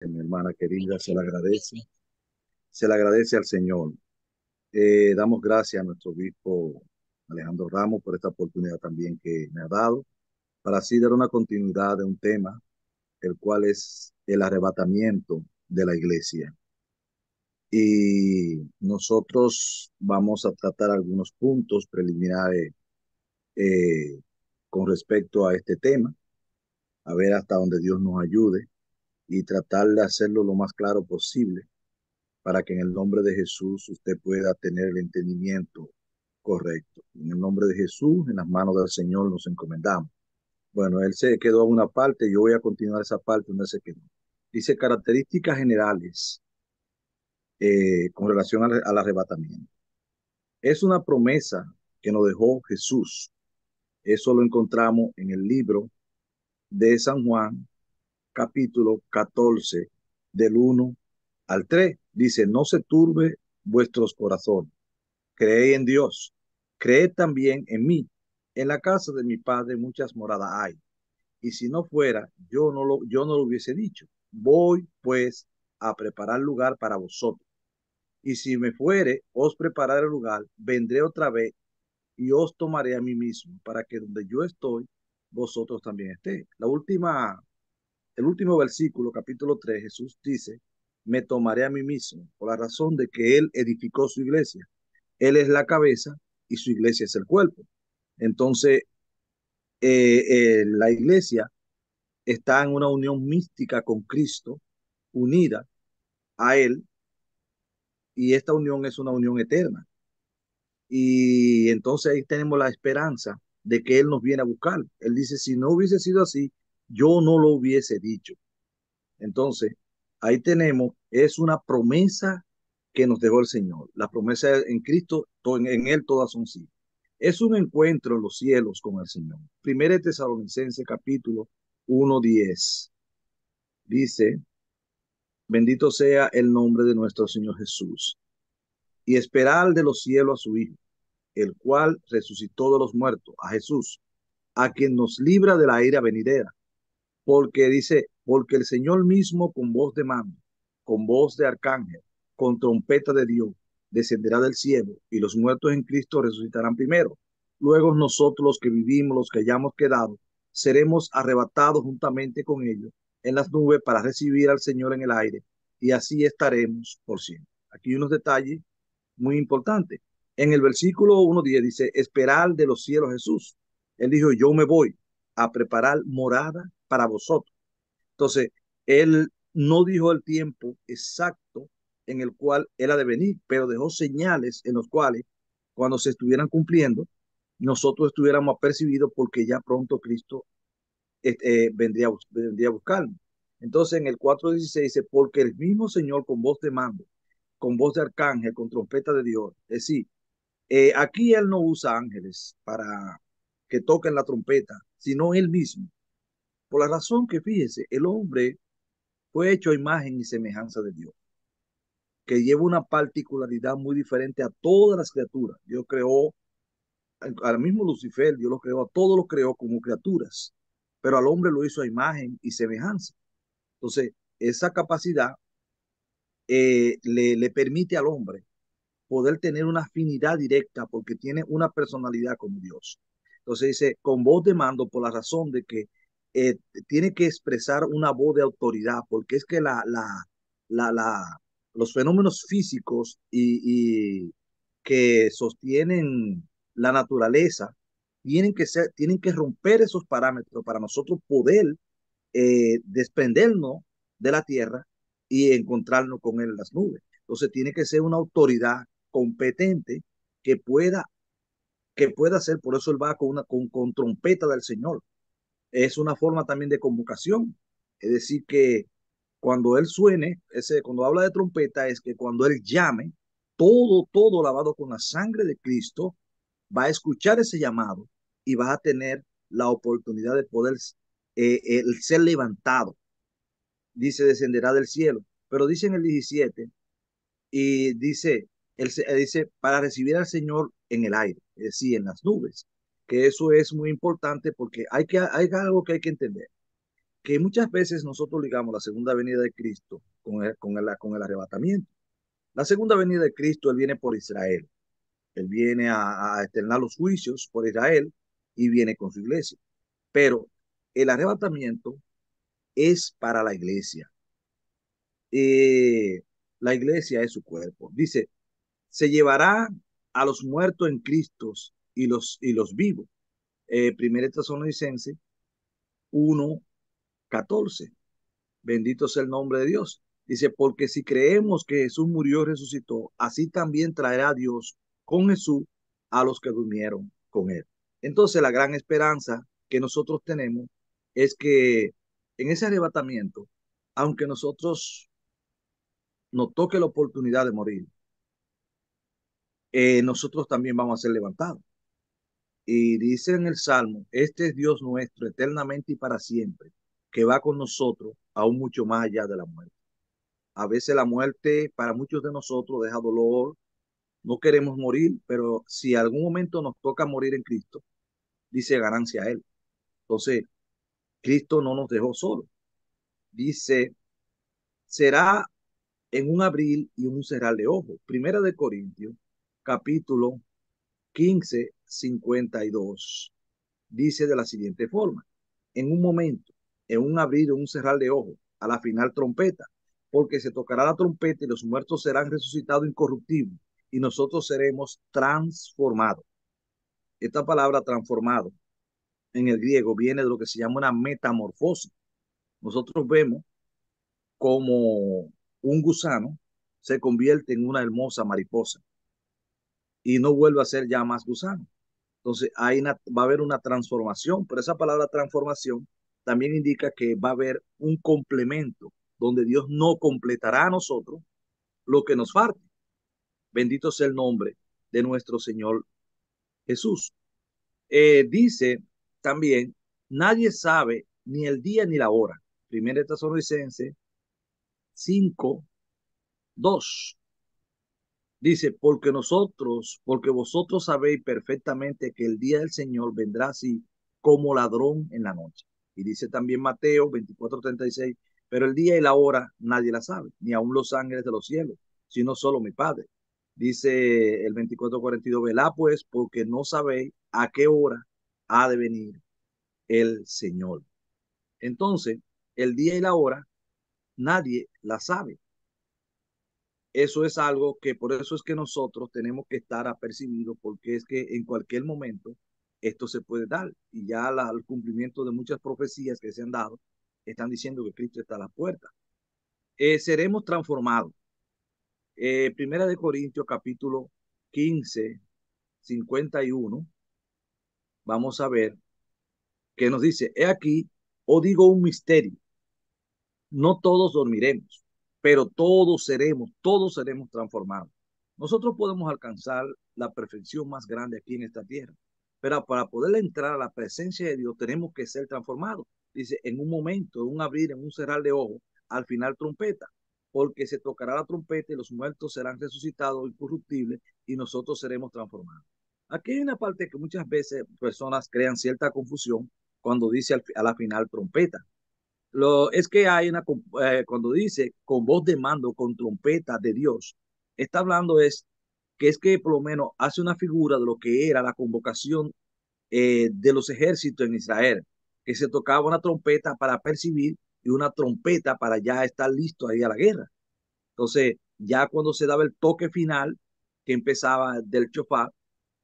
Mi hermana querida, se le agradece al Señor. Damos gracias a nuestro obispo Alejandro Ramos por esta oportunidad también que me ha dado para así dar una continuidad de un tema, el cual es el arrebatamiento de la iglesia. Y nosotros vamos a tratar algunos puntos preliminares eh, con respecto a este tema, a ver hasta donde Dios nos ayude y tratar de hacerlo lo más claro posible para que en el nombre de Jesús usted pueda tener el entendimiento correcto. En el nombre de Jesús, en las manos del Señor nos encomendamos. Bueno, él se quedó a una parte, yo voy a continuar esa parte donde se quedó. Dice características generales con relación al arrebatamiento. Es una promesa que nos dejó Jesús. Eso lo encontramos en el libro de San Juan, capítulo 14, del 1 al 3. Dice, no se turbe vuestros corazones. Creed en Dios, creed también en mí. En la casa de mi padre muchas moradas hay. Y si no fuera, yo no lo hubiese dicho. Voy pues a preparar lugar para vosotros. Y si me fuere, os prepararé el lugar, vendré otra vez y os tomaré a mí mismo, para que donde yo estoy, vosotros también estéis. El último versículo, capítulo 3, Jesús dice, me tomaré a mí mismo, por la razón de que él edificó su iglesia. Él es la cabeza y su iglesia es el cuerpo. Entonces, la iglesia está en una unión mística con Cristo, unida a Él, y esta unión es una unión eterna. Y entonces ahí tenemos la esperanza de que Él nos viene a buscar. Él dice, si no hubiese sido así, yo no lo hubiese dicho. Entonces, ahí tenemos, es una promesa que nos dejó el Señor. La promesa en Cristo, en Él todas son sí. Es un encuentro en los cielos con el Señor. Primera Tesalonicense capítulo 1:10 dice, bendito sea el nombre de nuestro Señor Jesús y esperar de los cielos a su Hijo, el cual resucitó de los muertos, a Jesús, a quien nos libra de la ira venidera. Porque dice, porque el Señor mismo con voz de mando, con voz de arcángel, con trompeta de Dios, descenderá del cielo y los muertos en Cristo resucitarán primero. Luego nosotros los que vivimos, los que hayamos quedado, seremos arrebatados juntamente con ellos en las nubes para recibir al Señor en el aire y así estaremos por siempre. Aquí hay unos detalles muy importantes. En el versículo 1:10 dice, esperar de los cielos Jesús. Él dijo, yo me voy a preparar morada para vosotros. Entonces, él no dijo el tiempo exacto en el cual él ha de venir, pero dejó señales en los cuales, cuando se estuvieran cumpliendo, nosotros estuviéramos apercibidos porque ya pronto Cristo vendría a buscarnos. Entonces, en el 4:16 dice, porque el mismo Señor con voz de mando, con voz de arcángel, con trompeta de Dios, es decir, aquí él no usa ángeles para que toquen la trompeta, sino él mismo. Por la razón que fíjese, el hombre fue hecho a imagen y semejanza de Dios, que lleva una particularidad muy diferente a todas las criaturas. Dios creó al mismo Lucifer, Dios lo creó, a todos los creó como criaturas, pero al hombre lo hizo a imagen y semejanza. Entonces, esa capacidad le permite al hombre poder tener una afinidad directa porque tiene una personalidad como Dios. Entonces dice, con voz de mando por la razón de que eh, tiene que expresar una voz de autoridad, porque es que la, la, los fenómenos físicos y que sostienen la naturaleza tienen que romper esos parámetros para nosotros poder desprendernos de la tierra y encontrarnos con él en las nubes. Entonces tiene que ser una autoridad competente que pueda, que pueda hacer, por eso él va con trompeta del Señor. Es una forma también de convocación. Es decir, que cuando él suene, cuando habla de trompeta, es que cuando él llame, todo lavado con la sangre de Cristo, va a escuchar ese llamado y va a tener la oportunidad de poder ser levantado. Dice, descenderá del cielo. Pero dice en el 17, y dice, para recibir al Señor en el aire, es decir, en las nubes, que eso es muy importante porque hay algo que hay que entender, que muchas veces nosotros ligamos la segunda venida de Cristo con el arrebatamiento. La segunda venida de Cristo, Él viene por Israel. Él viene a externar los juicios por Israel y viene con su iglesia. Pero el arrebatamiento es para la iglesia. Eh, la iglesia es su cuerpo. Dice, se llevará a los muertos en Cristo y los vivos. Primera Tesalonicenses 1:14. Bendito sea el nombre de Dios. Dice, porque si creemos que Jesús murió y resucitó, así también traerá Dios con Jesús a los que durmieron con él. Entonces, la gran esperanza que nosotros tenemos es que en ese arrebatamiento, aunque nosotros nos toque la oportunidad de morir, nosotros también vamos a ser levantados. Y dice en el Salmo, este es Dios nuestro eternamente y para siempre, que va con nosotros aún mucho más allá de la muerte. A veces la muerte para muchos de nosotros deja dolor, no queremos morir, pero si algún momento nos toca morir en Cristo, dice ganancia a Él. Entonces, Cristo no nos dejó solos. Dice, será en un abrir y un cerrar de ojos. Primera de Corintios, capítulo 15:52. Dice de la siguiente forma, en un momento, en un abrir o un cerrar de ojos, a la final trompeta, porque se tocará la trompeta y los muertos serán resucitados incorruptibles y nosotros seremos transformados. Esta palabra transformado en el griego viene de lo que se llama una metamorfosis. Nosotros vemos como un gusano se convierte en una hermosa mariposa y no vuelve a ser ya más gusano. Entonces, va a haber una transformación, pero esa palabra transformación también indica que va a haber un complemento donde Dios no completará a nosotros lo que nos falte. Bendito sea el nombre de nuestro Señor Jesús. Dice también, nadie sabe ni el día ni la hora. Primera Tesalonicenses 5:2. Dice, porque vosotros sabéis perfectamente que el día del Señor vendrá así como ladrón en la noche. Y dice también Mateo 24:36, pero el día y la hora nadie la sabe, ni aun los ángeles de los cielos, sino solo mi Padre. Dice el 24:42, velá pues, porque no sabéis a qué hora ha de venir el Señor. Entonces, el día y la hora nadie la sabe. Eso es algo que por eso es que nosotros tenemos que estar apercibidos, porque es que en cualquier momento esto se puede dar. Y ya el cumplimiento de muchas profecías que se han dado están diciendo que Cristo está a la puerta. Seremos transformados. Primera de Corintios capítulo 15:51. Vamos a ver qué nos dice. He aquí, os digo un misterio. No todos dormiremos, pero todos seremos transformados. Nosotros podemos alcanzar la perfección más grande aquí en esta tierra, pero para poder entrar a la presencia de Dios tenemos que ser transformados. Dice, en un momento, en un abrir, en un cerrar de ojos, al final trompeta, porque se tocará la trompeta y los muertos serán resucitados incorruptibles y nosotros seremos transformados. Aquí hay una parte que muchas veces personas crean cierta confusión cuando dice a la final trompeta. Es que hay cuando dice con voz de mando, con trompeta de Dios, está hablando es que por lo menos hace una figura de lo que era la convocación de los ejércitos en Israel, que se tocaba una trompeta para percibir y una trompeta para ya estar listo ahí a la guerra. Entonces, ya cuando se daba el toque final, que empezaba del chofar,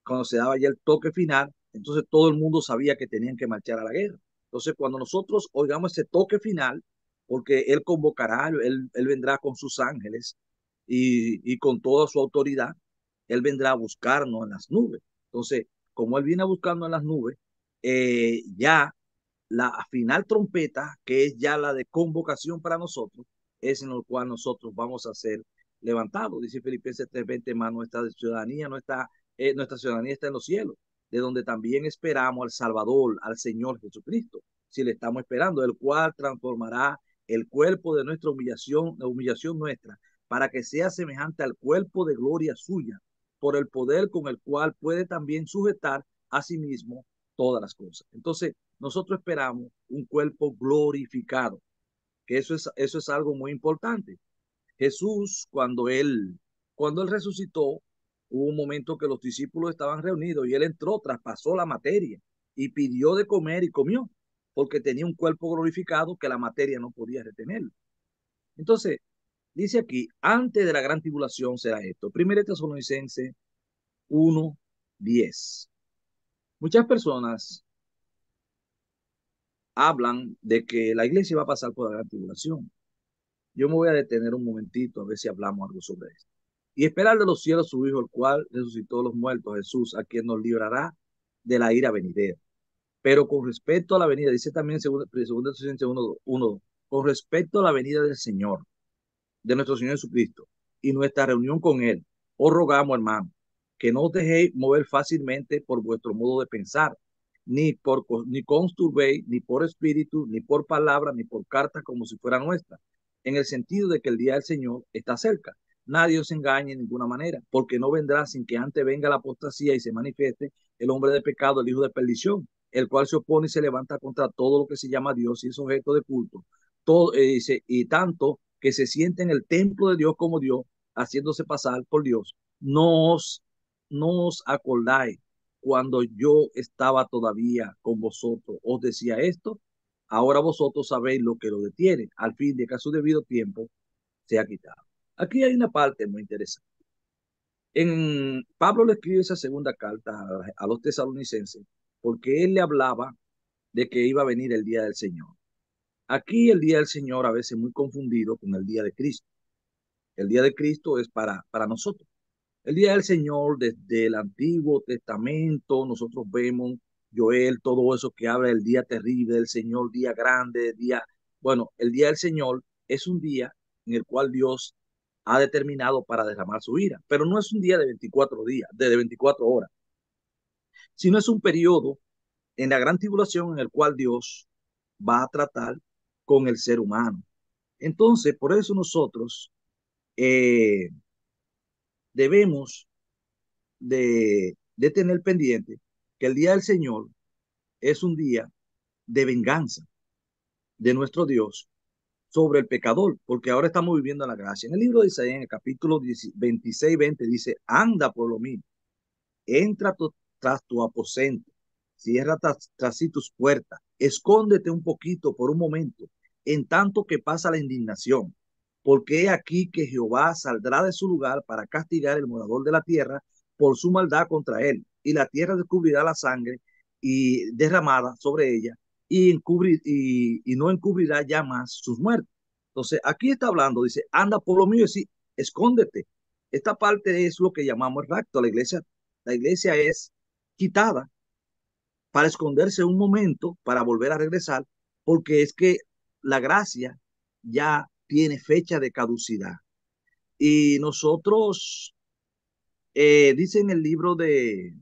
cuando se daba ya el toque final, entonces todo el mundo sabía que tenían que marchar a la guerra. Entonces, cuando nosotros oigamos ese toque final, porque Él convocará, él vendrá con sus ángeles y con toda su autoridad, Él vendrá a buscarnos en las nubes. Entonces, como Él viene a buscarnos en las nubes, ya la final trompeta, que es ya la de convocación para nosotros, es en lo cual nosotros vamos a ser levantados. Dice Filipenses 3:20, más nuestra ciudadanía está en los cielos, de donde también esperamos al Salvador, al Señor Jesucristo, si le estamos esperando, el cual transformará el cuerpo de nuestra humillación, la humillación nuestra, para que sea semejante al cuerpo de gloria suya, por el poder con el cual puede también sujetar a sí mismo todas las cosas. Entonces, nosotros esperamos un cuerpo glorificado, que eso es algo muy importante. Jesús, cuando él resucitó, hubo un momento que los discípulos estaban reunidos y él entró, traspasó la materia y pidió de comer y comió, porque tenía un cuerpo glorificado que la materia no podía retener. Entonces, dice aquí, antes de la gran tribulación será esto. Primera Tesalonicenses 1:10. Muchas personas hablan de que la iglesia va a pasar por la gran tribulación. Yo me voy a detener un momentito a ver si hablamos algo sobre esto. Y esperar de los cielos su Hijo, el cual resucitó de los muertos, Jesús, a quien nos librará de la ira venidera. Pero con respecto a la venida, dice también en 2 Tesalonicenses 1:1, con respecto a la venida del Señor, de nuestro Señor Jesucristo, y nuestra reunión con Él, os rogamos, hermano, que no os dejéis mover fácilmente por vuestro modo de pensar, ni consturbéis, ni por espíritu, ni por palabra, ni por carta como si fuera nuestra, en el sentido de que el día del Señor está cerca. Nadie os engañe en ninguna manera, porque no vendrá sin que antes venga la apostasía y se manifieste el hombre de pecado, el hijo de perdición, el cual se opone y se levanta contra todo lo que se llama Dios y es objeto de culto. Todo, dice, y tanto que se siente en el templo de Dios como Dios, haciéndose pasar por Dios. No os acordáis cuando yo estaba todavía con vosotros, os decía esto. Ahora vosotros sabéis lo que lo detiene, al fin de que a su debido tiempo se ha quitado. Aquí hay una parte muy interesante. Pablo le escribe esa segunda carta a los tesalonicenses porque él le hablaba de que iba a venir el día del Señor. Aquí el día del Señor a veces muy confundido con el día de Cristo. El día de Cristo es para nosotros. El día del Señor, desde el Antiguo Testamento, nosotros vemos Joel, todo eso que habla del día terrible del Señor, día grande, día... Bueno, el día del Señor es un día en el cual Dios ha determinado para derramar su ira, pero no es un día de 24 días, de 24 horas, sino es un periodo en la gran tribulación en el cual Dios va a tratar con el ser humano. Entonces, por eso nosotros eh, debemos de tener pendiente que el día del Señor es un día de venganza de nuestro Dios sobre el pecador, porque ahora estamos viviendo en la gracia. En el libro de Isaías, en el capítulo 26:20, dice, anda por lo mío, entra tras tu aposento, cierra tras sí tus puertas, escóndete un poquito por un momento, en tanto que pasa la indignación, porque he aquí que Jehová saldrá de su lugar para castigar el morador de la tierra por su maldad contra él, y la tierra descubrirá la sangre y derramada sobre ella, y no encubrirá ya más sus muertos. Entonces, aquí está hablando, dice, anda por lo mío, y sí, escóndete. Esta parte es lo que llamamos el rapto. La iglesia es quitada para esconderse un momento, para volver a regresar, porque es que la gracia ya tiene fecha de caducidad. Y nosotros, dice en el libro de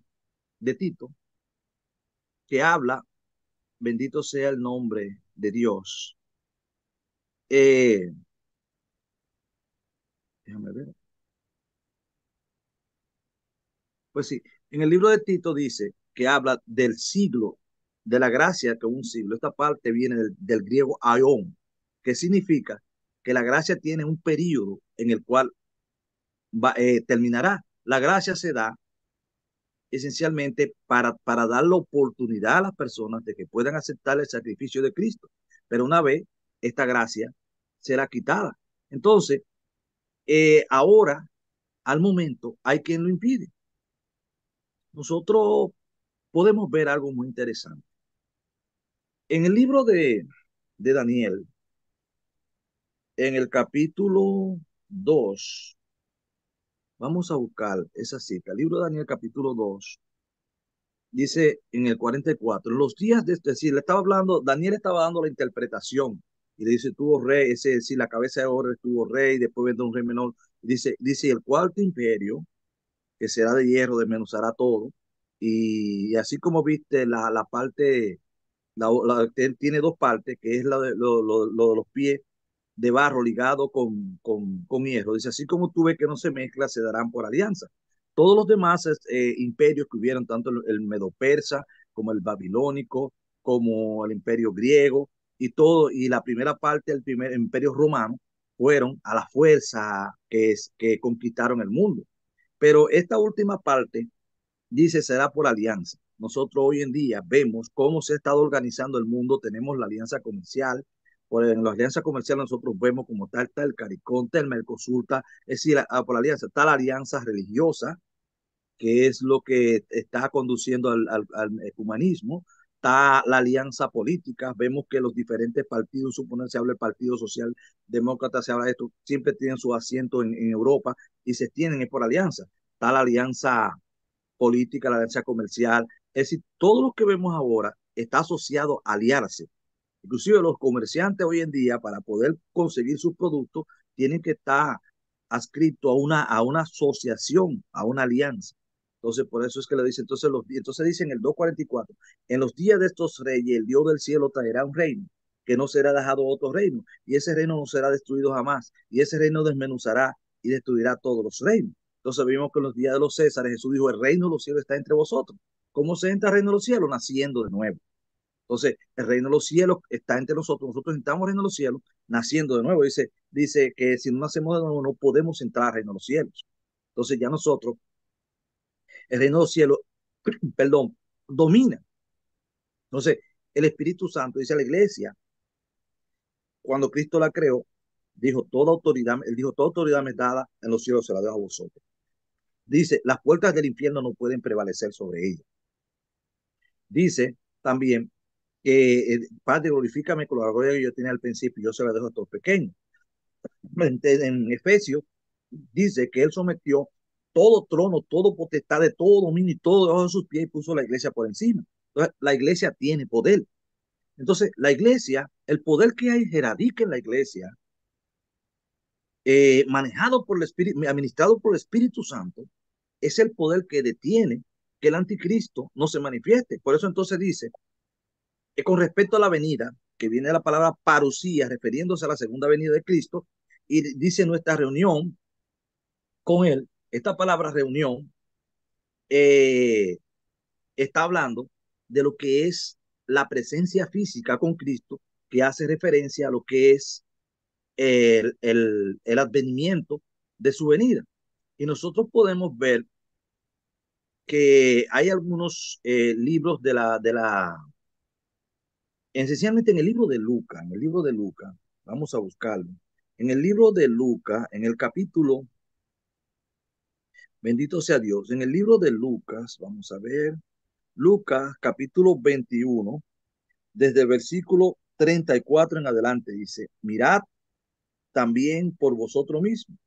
Tito, que habla, bendito sea el nombre de Dios. Eh, déjame ver. Pues sí, en el libro de Tito dice que habla del siglo, de la gracia que un siglo. Esta parte viene del griego aion, que significa que la gracia tiene un periodo en el cual terminará. La gracia se da esencialmente para dar la oportunidad a las personas de que puedan aceptar el sacrificio de Cristo. Pero una vez esta gracia será quitada. Entonces, ahora, al momento, hay quien lo impide. Nosotros podemos ver algo muy interesante. En el libro de Daniel, en el capítulo 2, vamos a buscar esa cita. El libro de Daniel, capítulo 2, dice en el 44, los días de este, decir, le estaba hablando, Daniel estaba dando la interpretación y le dice, tuvo rey, ese decir, la cabeza de oro estuvo rey, después vendrá un rey menor. Dice, el cuarto imperio, que será de hierro, desmenuzará todo. Y así como viste la parte tiene dos partes, que es lo de los pies de barro ligado con hierro. Dice, así como tú ves que no se mezcla, se darán por alianza. Todos los demás imperios que hubieron, tanto el Medo Persa como el babilónico, como el imperio griego y todo, y la primera parte del primer imperio romano fueron a la fuerza que conquistaron el mundo. Pero esta última parte dice será por alianza. Nosotros hoy en día vemos cómo se ha estado organizando el mundo, tenemos la alianza comercial, en la alianza comercial nosotros vemos como está el CARICOM, está el Mercosur, es decir, por la alianza, está la alianza religiosa, que es lo que está conduciendo al humanismo, está la alianza política, vemos que los diferentes partidos, suponen se habla del Partido Social Demócrata, se habla de esto, siempre tienen su asiento en Europa y se tienen es por alianza, está la alianza política, la alianza comercial, es decir, todo lo que vemos ahora está asociado a aliarse. Inclusive los comerciantes hoy en día, para poder conseguir sus productos, tienen que estar adscritos a una asociación, a una alianza. Entonces, por eso es que le dice, entonces dice en el 2:44, en los días de estos reyes, el Dios del cielo traerá un reino, que no será dejado otro reino, y ese reino no será destruido jamás, y ese reino desmenuzará y destruirá todos los reinos. Entonces vimos que en los días de los Césares Jesús dijo, el reino de los cielos está entre vosotros. ¿Cómo se entra el reino de los cielos? Naciendo de nuevo. Entonces, el reino de los cielos está entre nosotros. Nosotros estamos en el reino de los cielos naciendo de nuevo. Dice que si no nacemos de nuevo no podemos entrar al reino de los cielos. Entonces ya nosotros, el reino de los cielos, perdón, domina. Entonces, el Espíritu Santo dice a la iglesia, cuando Cristo la creó, él dijo, toda autoridad me es dada en los cielos, se la dejo a vosotros. Dice, las puertas del infierno no pueden prevalecer sobre ella. Dice también que Padre, glorifícame con la gloria que yo tenía al principio, yo se la dejo a todos pequeños. En Efesios dice que él sometió todo trono, todo potestad, de todo dominio y todo debajo de sus pies y puso la iglesia por encima. Entonces, la iglesia tiene poder. Entonces, la iglesia, el poder que hay radica en la iglesia, manejado por el Espíritu, administrado por el Espíritu Santo, es el poder que detiene que el anticristo no se manifieste. Por eso entonces dice que con respecto a la venida, que viene la palabra parusía, refiriéndose a la segunda venida de Cristo, y dice nuestra reunión con él, esta palabra reunión eh, está hablando de lo que es la presencia física con Cristo, que hace referencia a lo que es el advenimiento de su venida. Y nosotros podemos ver que hay algunos libros esencialmente en el libro de Lucas, vamos a buscarlo, en el libro de Lucas, en el capítulo, bendito sea Dios, en el libro de Lucas, vamos a ver, Lucas capítulo 21, desde el versículo 34 en adelante, dice, mirad también por vosotros mismos,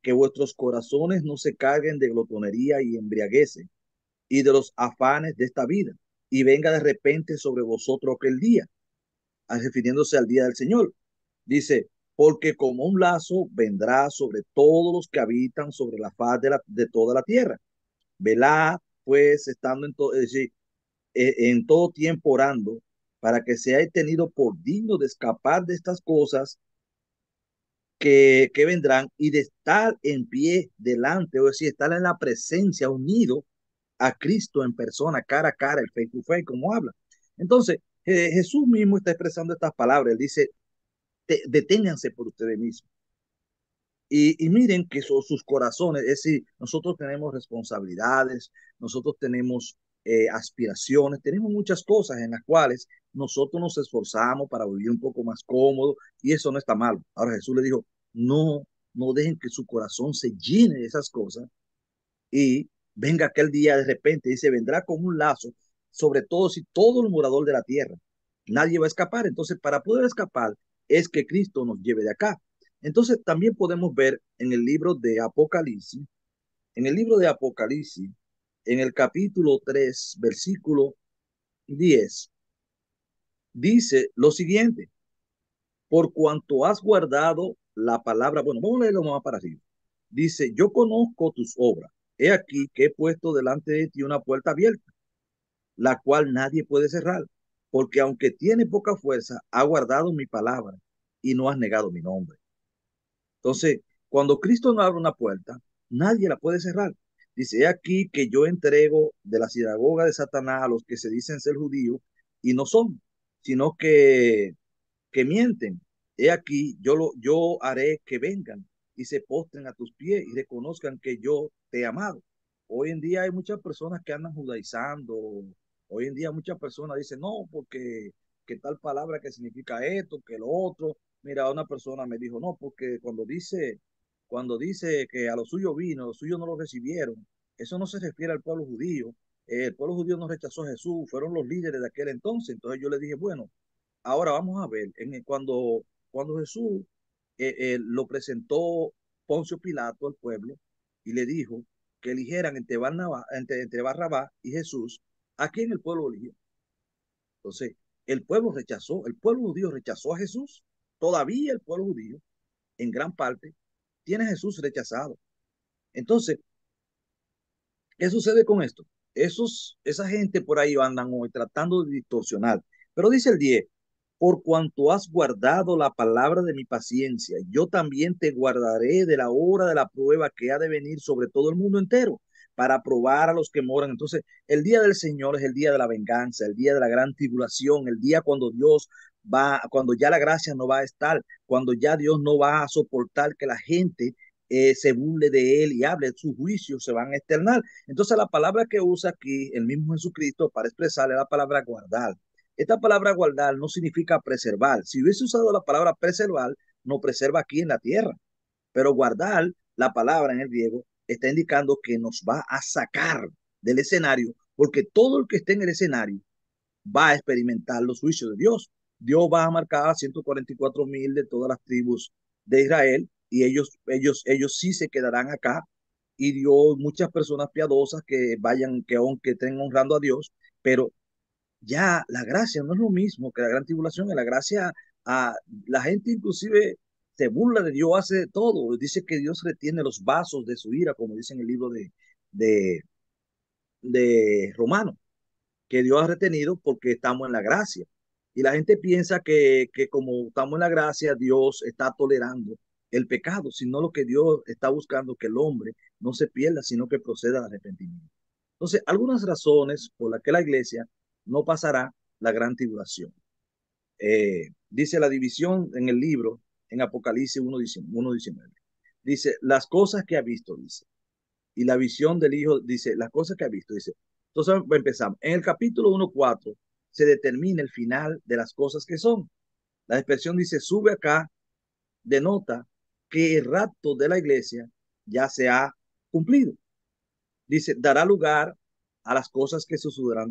que vuestros corazones no se carguen de glotonería y embriaguece, y de los afanes de esta vida, y venga de repente sobre vosotros aquel día, refiriéndose al día del Señor. Dice, porque como un lazo vendrá sobre todos los que habitan sobre la faz de toda la tierra. Velad, pues, estando es decir, en todo tiempo orando, para que seáis tenido por digno de escapar de estas cosas que vendrán y de estar en pie delante, o decir, estar en la presencia, unido a Cristo en persona, cara a cara, el face to face, como habla. Entonces, Jesús mismo está expresando estas palabras. Él dice, deténganse por ustedes mismos. Y miren que sus corazones, es decir, nosotros tenemos responsabilidades, nosotros tenemos aspiraciones, tenemos muchas cosas en las cuales nosotros nos esforzamos para vivir un poco más cómodo y eso no está mal. Ahora Jesús le dijo, no, no dejen que su corazón se llene de esas cosas y venga aquel día de repente, dice, vendrá como un lazo sobre todos y todo el morador de la tierra. Nadie va a escapar. Entonces, para poder escapar es que Cristo nos lleve de acá. Entonces, también podemos ver en el libro de Apocalipsis, en el capítulo 3 versículo 10 dice lo siguiente, por cuanto has guardado la palabra, bueno, vamos a leerlo más para arriba. Dice, yo conozco tus obras. He aquí que he puesto delante de ti una puerta abierta, la cual nadie puede cerrar, porque aunque tiene poca fuerza, ha guardado mi palabra y no has negado mi nombre. Entonces, cuando Cristo no abre una puerta, nadie la puede cerrar. Dice, he aquí que yo entrego de la sinagoga de Satanás a los que se dicen ser judíos y no son, sino que mienten. He aquí, yo haré que vengan y se postren a tus pies y reconozcan que yo te he amado. Hoy en día hay muchas personas que andan judaizando. Hoy en día muchas personas dicen, no, porque que tal palabra que significa esto, que lo otro. Mira, una persona me dijo, no, porque cuando dice que a los suyos vino, los suyos no lo recibieron, eso no se refiere al pueblo judío. El pueblo judío no rechazó a Jesús, fueron los líderes de aquel entonces. Entonces yo le dije, bueno, ahora vamos a ver, cuando Jesús lo presentó Poncio Pilato al pueblo y le dijo que eligieran entre Barrabás y Jesús, ¿a quién el pueblo eligió? Entonces, el pueblo judío rechazó a Jesús. Todavía el pueblo judío, en gran parte, tiene a Jesús rechazado. Entonces, ¿qué sucede con esto? Esa gente por ahí andan hoy tratando de distorsionar. Pero dice el 10, por cuanto has guardado la palabra de mi paciencia, yo también te guardaré de la hora de la prueba que ha de venir sobre todo el mundo entero, para probar a los que moran. Entonces, el día del Señor es el día de la venganza, el día de la gran tribulación, el día cuando cuando ya la gracia no va a estar, cuando ya Dios no va a soportar que la gente se burle de él y hable, sus juicios se van a externar. Entonces la palabra que usa aquí el mismo Jesucristo para expresarle la palabra guardar. Esta palabra guardar no significa preservar. Si hubiese usado la palabra preservar, no preserva aquí en la tierra. Pero guardar, la palabra en el griego, está indicando que nos va a sacar del escenario, porque todo el que esté en el escenario va a experimentar los juicios de Dios. Dios va a marcar a 144,000 de todas las tribus de Israel y ellos sí se quedarán acá. Y Dios, muchas personas piadosas que vayan, que aunque estén honrando a Dios, pero ya la gracia no es lo mismo que la gran tribulación. En la gracia, a la gente inclusive se burla de Dios, hace de todo. Dice que Dios retiene los vasos de su ira, como dice en el libro de, de Romanos, que Dios ha retenido porque estamos en la gracia. Y la gente piensa que como estamos en la gracia, Dios está tolerando el pecado, sino lo que Dios está buscando que el hombre no se pierda, sino que proceda al arrepentimiento. Entonces, algunas razones por las que la iglesia no pasará la gran tribulación. Dice la división en el libro, en Apocalipsis 1:19. Dice, las cosas que ha visto, dice, y la visión del Hijo, dice, las cosas que ha visto, dice. Entonces empezamos. En el capítulo 1:4 se determina el final de las cosas que son. La expresión dice, sube acá, denota que el rapto de la iglesia ya se ha cumplido. Dice, dará lugar a las cosas que sucederán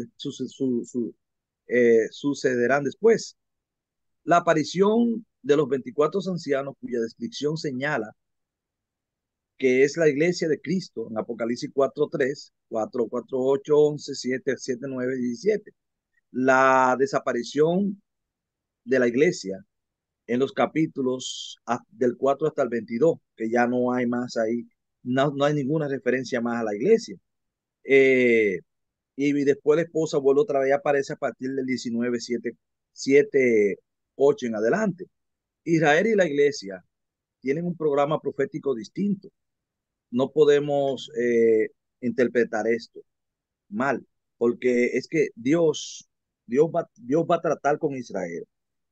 después. La aparición de los 24 ancianos, cuya descripción señala que es la iglesia de Cristo en Apocalipsis 4:3, 4:8, 11, 7, 9, 17. La desaparición de la iglesia en los capítulos del 4 hasta el 22, que ya no hay más ahí, no hay ninguna referencia más a la iglesia. Eh, y después la esposa vuelve otra vez, aparece a partir del 19, 7, 8 en adelante. Israel y la iglesia tienen un programa profético distinto. No podemos interpretar esto mal, porque es que Dios va a tratar con Israel,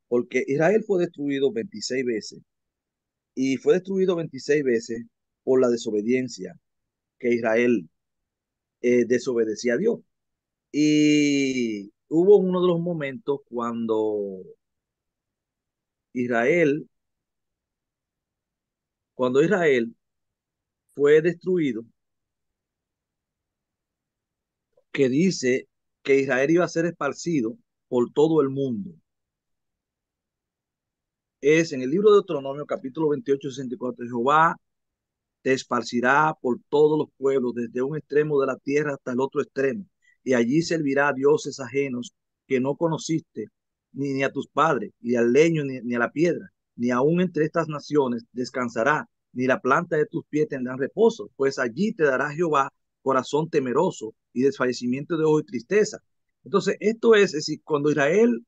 porque Israel fue destruido 26 veces y fue destruido 26 veces por la desobediencia que Israel desobedecía a Dios. Y hubo uno de los momentos Israel, cuando Israel fue destruido, que dice que Israel iba a ser esparcido por todo el mundo. Es en el libro de Deuteronomio, capítulo 28, 64. Jehová te esparcirá por todos los pueblos, desde un extremo de la tierra hasta el otro extremo, y allí servirá a dioses ajenos que no conociste, ni a tus padres, ni al leño, ni a la piedra, ni aún entre estas naciones descansará, ni la planta de tus pies tendrá reposo, pues allí te dará Jehová corazón temeroso y desfallecimiento de ojo y tristeza. Entonces, esto es decir, por Israel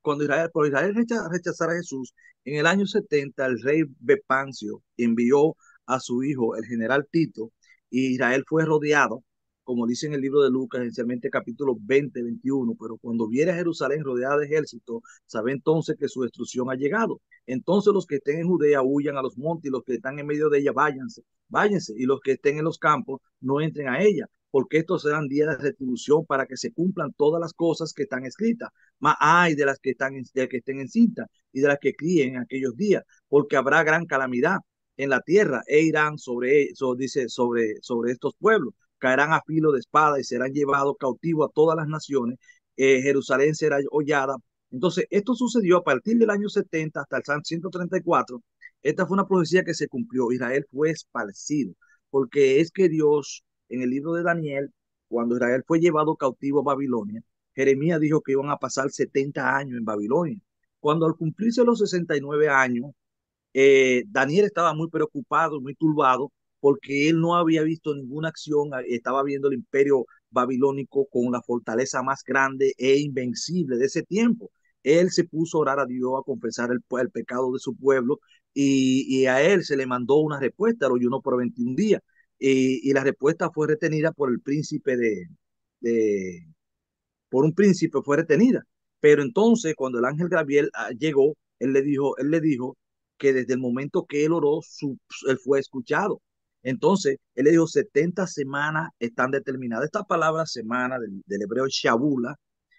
rechazar a Jesús, en el año 70, el rey Bepancio envió a su hijo, el general Tito, y Israel fue rodeado como dice en el libro de Lucas, esencialmente capítulo 20, 21, pero cuando viere a Jerusalén rodeada de ejército, sabe entonces que su destrucción ha llegado. Entonces los que estén en Judea huyan a los montes y los que están en medio de ella váyanse, váyanse, y los que estén en los campos no entren a ella, porque estos serán días de retribución para que se cumplan todas las cosas que están escritas. Mas hay de las que de que estén en cinta y de las que críen en aquellos días, porque habrá gran calamidad en la tierra e irán dice, sobre estos pueblos, caerán a filo de espada y serán llevados cautivos a todas las naciones. Jerusalén será hollada. Entonces, esto sucedió a partir del año 70 hasta el 134. Esta fue una profecía que se cumplió. Israel fue esparcido, porque es que Dios, en el libro de Daniel, cuando Israel fue llevado cautivo a Babilonia, Jeremías dijo que iban a pasar 70 años en Babilonia. Cuando al cumplirse los 69 años, Daniel estaba muy preocupado, muy turbado, porque él no había visto ninguna acción, estaba viendo el imperio babilónico con la fortaleza más grande e invencible de ese tiempo. Él se puso a orar a Dios, a confesar el pecado de su pueblo, y a él se le mandó una respuesta, lo ayunó por 21 días, y la respuesta fue retenida por el príncipe de por un príncipe fue retenida. Pero entonces, cuando el ángel Gabriel llegó, él le dijo que desde el momento que él oró, él fue escuchado. Entonces, él le dijo, 70 semanas están determinadas. Esta palabra semana del hebreo shabula,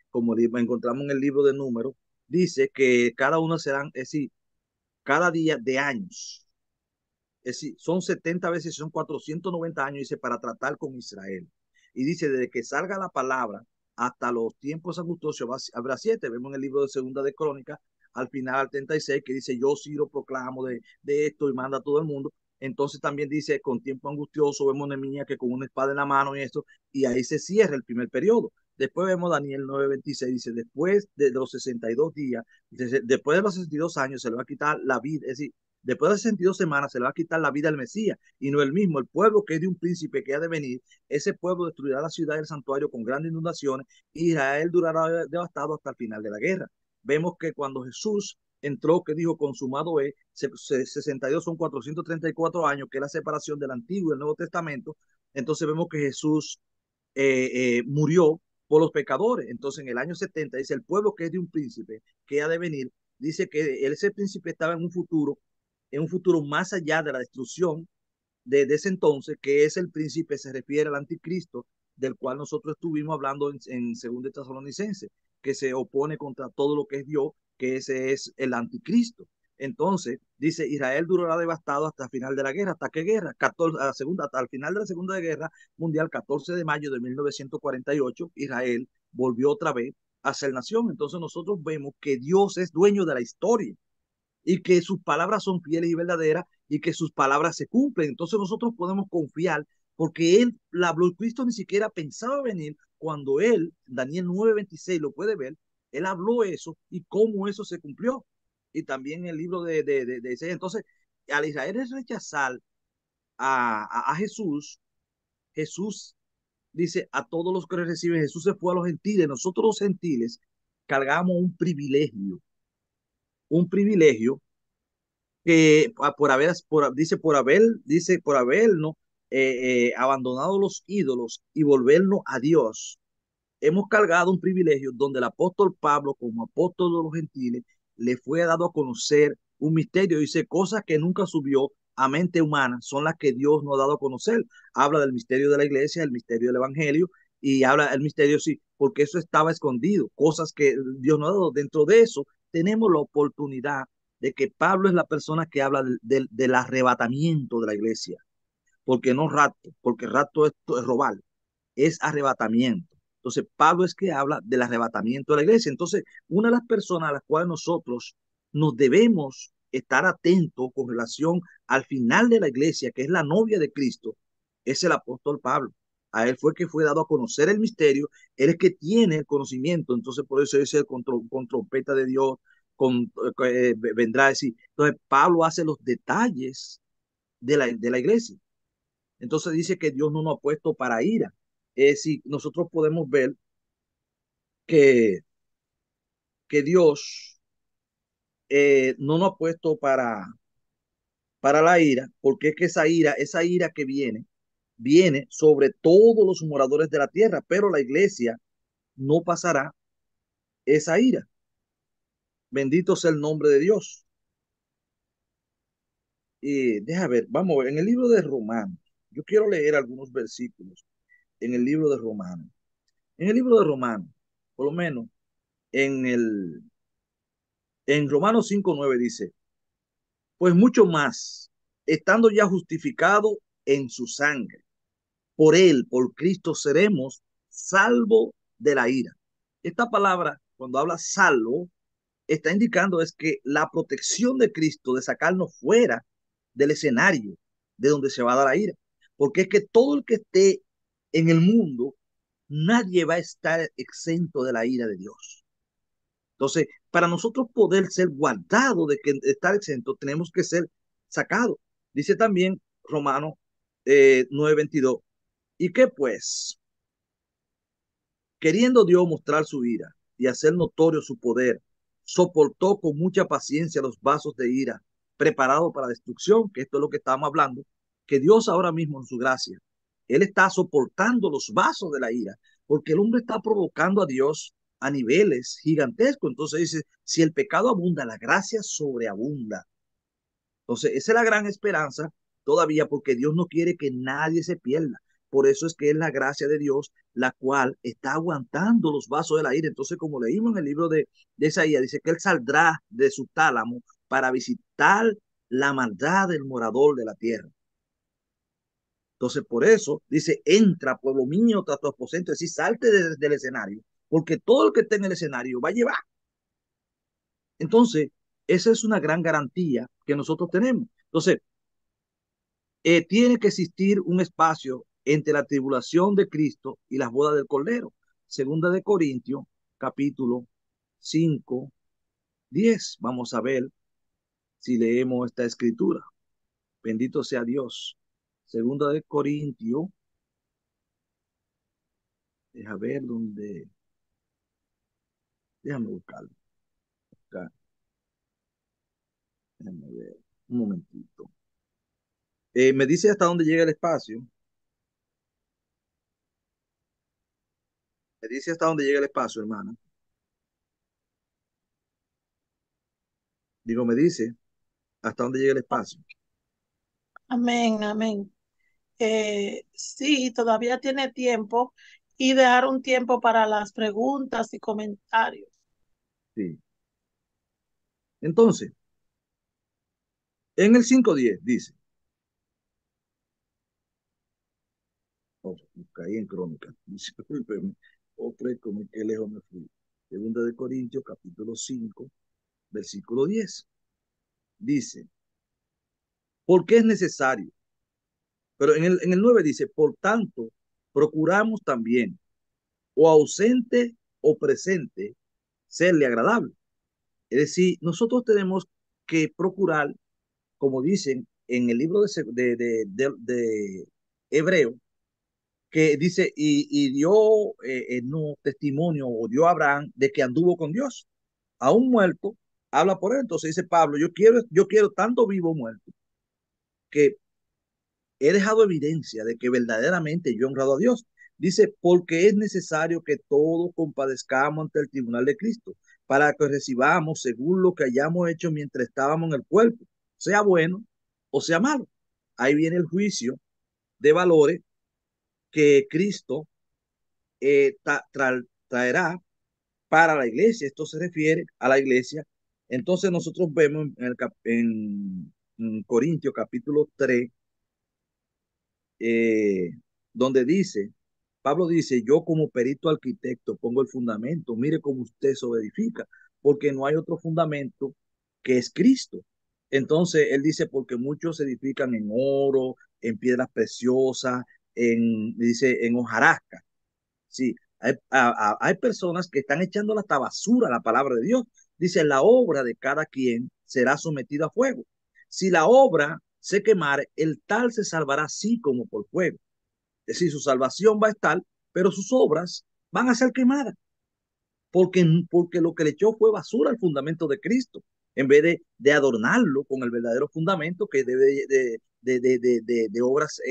como encontramos en el libro de números, dice que cada uno serán, es decir, cada día de años. Es decir, son 70 veces, son 490 años, dice, para tratar con Israel. Y dice, desde que salga la palabra hasta los tiempos angustiosos habrá 7. Vemos en el libro de Segunda de Crónicas, al final, al 36, que dice, yo Ciro proclamo de esto y manda a todo el mundo. Entonces también dice, con tiempo angustioso, vemos Nehemías que con una espada en la mano y esto, y ahí se cierra el primer periodo. Después vemos Daniel 9:26, dice, después de los 62 días, después de los 62 años, se le va a quitar la vida, es decir, después de 62 semanas se le va a quitar la vida al Mesías y no el mismo. El pueblo que es de un príncipe que ha de venir, ese pueblo destruirá la ciudad y el santuario con grandes inundaciones y Israel durará devastado hasta el final de la guerra. Vemos que cuando Jesús entró, que dijo consumado es, 62 son 434 años, que es la separación del Antiguo y del Nuevo Testamento. Entonces vemos que Jesús murió por los pecadores. Entonces en el año 70 dice el pueblo que es de un príncipe que ha de venir, dice que ese príncipe estaba en un futuro más allá de la destrucción de ese entonces, que es el príncipe, se refiere al anticristo, del cual nosotros estuvimos hablando en 2 Tesalonicenses, que se opone contra todo lo que es Dios, que ese es el anticristo. Entonces, dice, Israel durará devastado hasta el final de la guerra. ¿Hasta qué guerra? 14, a la segunda, hasta el final de la Segunda Guerra Mundial, 14 de mayo de 1948, Israel volvió otra vez a ser nación. Entonces nosotros vemos que Dios es dueño de la historia y que sus palabras son fieles y verdaderas y que sus palabras se cumplen. Entonces nosotros podemos confiar porque él habló, Cristo ni siquiera pensaba venir cuando él, Daniel 9:26 lo puede ver, él habló eso y cómo eso se cumplió. Y también el libro de Isaías. Entonces, al Israel es rechazar a Jesús, Jesús dice a todos los que le reciben, Jesús se fue a los gentiles, nosotros los gentiles cargamos un privilegio que dice por habernos abandonado los ídolos y volvernos a Dios, hemos cargado un privilegio donde el apóstol Pablo, como apóstol de los gentiles, le fue dado a conocer un misterio. Dice cosas que nunca subió a mente humana, son las que Dios nos ha dado a conocer. Habla del misterio de la iglesia, el misterio del evangelio, y habla del misterio, sí, porque eso estaba escondido, cosas que Dios nos ha dado. Dentro de eso, tenemos la oportunidad de que Pablo es la persona que habla del arrebatamiento de la iglesia, porque no rapto, porque rapto es robar, es arrebatamiento. Entonces, Pablo es que habla del arrebatamiento de la iglesia. Entonces, una de las personas a las cuales nosotros nos debemos estar atentos con relación al final de la iglesia, que es la novia de Cristo, es el apóstol Pablo. A él fue que fue dado a conocer el misterio, él es que tiene el conocimiento, entonces por eso dice con trompeta de Dios, vendrá a decir. Entonces, Pablo hace los detalles de la iglesia. Entonces dice que Dios no nos ha puesto para ira. Es decir, nosotros podemos ver que, que Dios no nos ha puesto para la ira, porque es que esa ira que viene, viene sobre todos los moradores de la tierra, pero la iglesia no pasará esa ira. Bendito sea el nombre de Dios. Y deja ver, vamos a ver, en el libro de Romanos, yo quiero leer algunos versículos en el libro de Romanos. En el libro de Romanos, por lo menos en Romanos 5:9 dice, pues mucho más, estando ya justificado en su sangre, por él, por Cristo, seremos salvos de la ira. Esta palabra, cuando habla salvo, está indicando es que la protección de Cristo de sacarnos fuera del escenario de donde se va a dar la ira. Porque es que todo el que esté en el mundo, nadie va a estar exento de la ira de Dios. Entonces, para nosotros poder ser guardados de que estar exento, tenemos que ser sacados. Dice también Romanos 9:22. ¿Y qué pues? Queriendo Dios mostrar su ira y hacer notorio su poder, soportó con mucha paciencia los vasos de ira preparados para destrucción, que esto es lo que estamos hablando, que Dios ahora mismo en su gracia, Él está soportando los vasos de la ira, porque el hombre está provocando a Dios a niveles gigantescos. Entonces dice, si el pecado abunda, la gracia sobreabunda. Entonces, esa es la gran esperanza todavía porque Dios no quiere que nadie se pierda. Por eso es que es la gracia de Dios la cual está aguantando los vasos de la ira. Entonces, como leímos en el libro de Isaías, dice que Él saldrá de su tálamo para visitar la maldad del morador de la tierra. Entonces, por eso dice, entra, pueblo mío, tras tu aposento, es decir, salte del escenario, porque todo el que esté en el escenario va a llevar. Entonces, esa es una gran garantía que nosotros tenemos. Entonces, tiene que existir un espacio entre la tribulación de Cristo y las bodas del Cordero. Segunda de Corintios, capítulo 5:10. Vamos a ver si leemos esta escritura. Bendito sea Dios. Segunda de Corintios, deja ver dónde, déjame buscarlo. Acá, déjame ver, un momentito. Me dice hasta dónde llega el espacio. Me dice hasta dónde llega el espacio, hermana. Digo, me dice hasta dónde llega el espacio. Amén, amén. Sí, todavía tiene tiempo y dejar un tiempo para las preguntas y comentarios. Sí. Entonces, en el 5:10 dice, oh, caí en crónica, discúlpeme, oh, como que lejos me fui. Segunda de Corintios, capítulo 5, versículo 10. Dice, porque es necesario, pero en el 9 dice, por tanto, procuramos también, o ausente o presente, serle agradable. Es decir, nosotros tenemos que procurar, como dicen en el libro de Hebreo, que dice, y dio no, testimonio, o dio a Abraham de que anduvo con Dios. Aún muerto, habla por él. Entonces dice Pablo, yo quiero tanto vivo o muerto, que he dejado evidencia de que verdaderamente yo he honrado a Dios. Dice, porque es necesario que todos compadezcamos ante el tribunal de Cristo, para que recibamos según lo que hayamos hecho mientras estábamos en el cuerpo, sea bueno o sea malo. Ahí viene el juicio de valores que Cristo traerá para la iglesia. Esto se refiere a la iglesia. Entonces nosotros vemos en Corintios capítulo 3, eh, donde dice, Pablo dice, yo como perito arquitecto pongo el fundamento, mire cómo usted se edifica, porque no hay otro fundamento que es Cristo. Entonces él dice, porque muchos se edifican en oro, en piedras preciosas, dice, en hojarasca. Sí, hay personas que están echando hasta basura la palabra de Dios. Dice, la obra de cada quien será sometida a fuego. Si la obra se quemare, el tal se salvará así como por fuego. Es decir, su salvación va a estar, pero sus obras van a ser quemadas, porque lo que le echó fue basura al fundamento de Cristo, en vez de adornarlo con el verdadero fundamento que debe de obras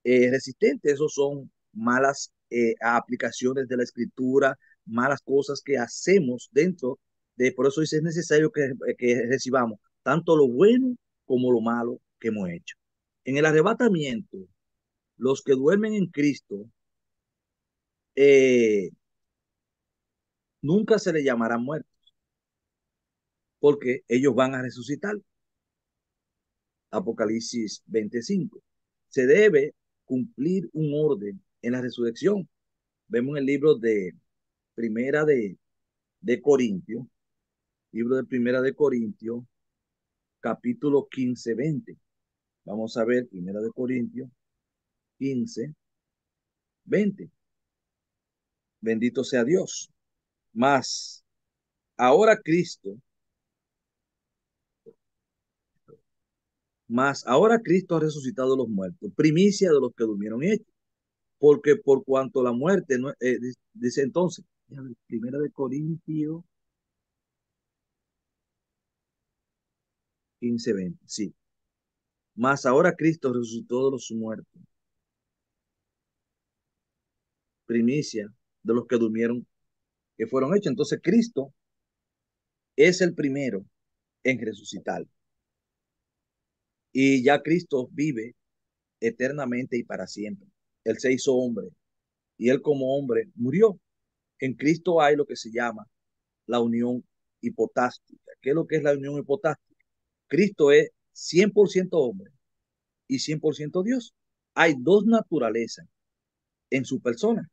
resistentes. Esos son malas aplicaciones de la escritura, malas cosas que hacemos dentro de, por eso dice, es necesario que recibamos tanto lo bueno como lo malo que hemos hecho. En el arrebatamiento, los que duermen en Cristo, eh, nunca se les llamará muertos, porque ellos van a resucitar. Apocalipsis 25. Se debe cumplir un orden en la resurrección. Vemos en el libro de Primera de Corintios, libro de Primera de Corintios, capítulo 15, 20. Vamos a ver Primera de Corintios 15, 20. Bendito sea Dios. Mas ahora Cristo, ahora Cristo ha resucitado de los muertos, primicia de los que durmieron hechos. Porque por cuanto la muerte, no, dice entonces, Primera de Corintios 15, 20, sí. Mas ahora Cristo resucitó de los muertos, primicia de los que durmieron, que fueron hechos. Entonces Cristo es el primero en resucitar. Y ya Cristo vive eternamente y para siempre. Él se hizo hombre y él como hombre murió. En Cristo hay lo que se llama la unión hipotástica. ¿Qué es lo que es la unión hipotástica? Cristo es 100% hombre y 100% Dios. Hay dos naturalezas en su persona.